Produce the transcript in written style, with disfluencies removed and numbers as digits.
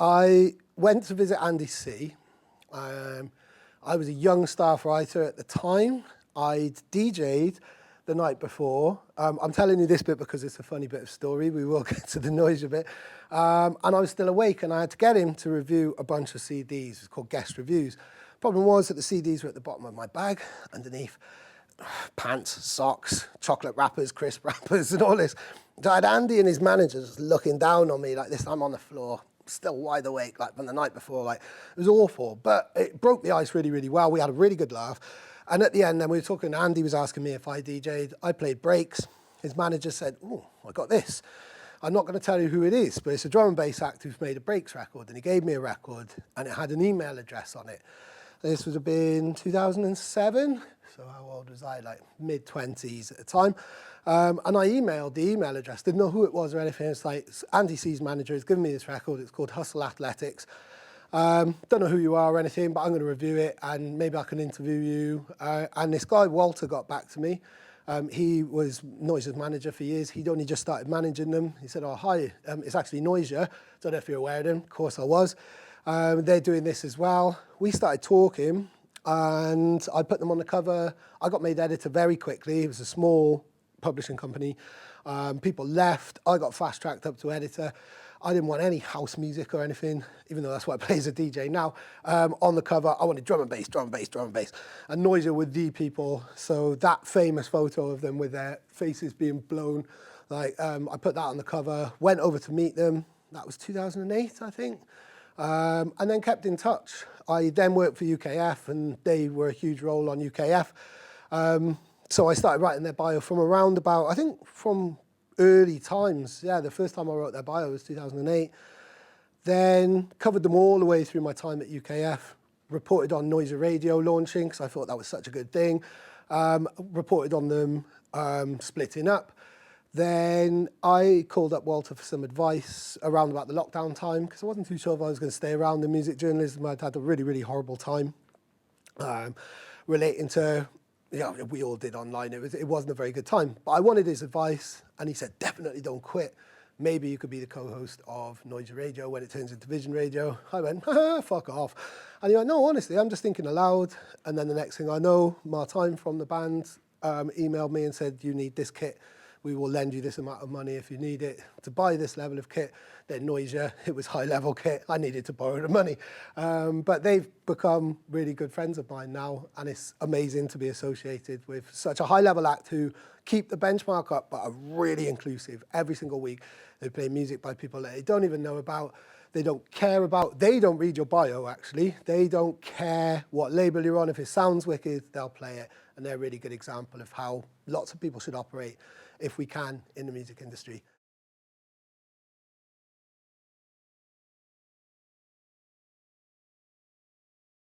I went to visit Andy C. I was a young staff writer at the time. I'd DJ'd the night before. I'm telling you this bit because it's a funny bit of story. We will get to the Noisia bit. And I was still awake and I had to get him to review a bunch of CDs. It's called guest reviews. Problem was that the CDs were at the bottom of my bag, underneath pants, socks, chocolate wrappers, crisp wrappers and all this. So I had Andy and his managers looking down on me like this. I'm on the floor, still wide awake, like from the night before. Like, it was awful, but it broke the ice really, really well. We had a really good laugh. And at the end, then we were talking, Andy was asking me if I DJ'd. I played breaks. His manager said, oh, I got this. I'm not going to tell you who it is, but it's a drum and bass act who's made a breaks record. And he gave me a record, and it had an email address on it. This would have been 2007. So how old was I? Like mid-20s at the time. And I emailed the email address. Didn't know who it was or anything. It's like, Andy C's manager has given me this record. It's called Hustle Athletics. Don't know who you are or anything, but I'm going to review it and maybe I can interview you. And this guy, Walter, got back to me. He was Noisia's manager for years. He'd only just started managing them. He said, oh, hi, it's actually Noisia. Don't know if you're aware of them. Of course I was. They're doing this as well. We started talking and I put them on the cover. I got made editor very quickly. It was a small publishing company. People left. I got fast-tracked up to editor. I didn't want any house music or anything, even though that's what I play as a DJ now. On the cover, I wanted drum and bass, drum and bass, drum and bass. And Noisia were the people. So that famous photo of them with their faces being blown, like I put that on the cover, went over to meet them. That was 2008, I think. And then kept in touch. I then worked for UKF, and they were a huge role on UKF. So I started writing their bio from around about, I think from early times. Yeah, the first time I wrote their bio was 2008. Then covered them all the way through my time at UKF. Reported on Noisia Radio launching, because I thought that was such a good thing. Reported on them splitting up. Then I called up Walter for some advice around about the lockdown time, because I wasn't too sure if I was going to stay around in music journalism. I'd had a really, really horrible time relating to, yeah, we all did online. It wasn't a very good time. But I wanted his advice, and he said, definitely don't quit. Maybe you could be the co-host of Noisia Radio when it turns into Vision Radio. I went, fuck off. And he went, no, honestly, I'm just thinking aloud. And then the next thing I know, Martijn from the band emailed me and said, you need this kit. We will lend you this amount of money if you need it to buy this level of kit. Then Noisia, it was high-level kit. I needed to borrow the money. But they've become really good friends of mine now, and it's amazing to be associated with such a high-level act who keep the benchmark up, but are really inclusive. Every single week, they play music by people that they don't even know about, they don't care about. They don't read your bio, actually. They don't care what label you're on. If it sounds wicked, they'll play it. And they're a really good example of how lots of people should operate if we can in the music industry.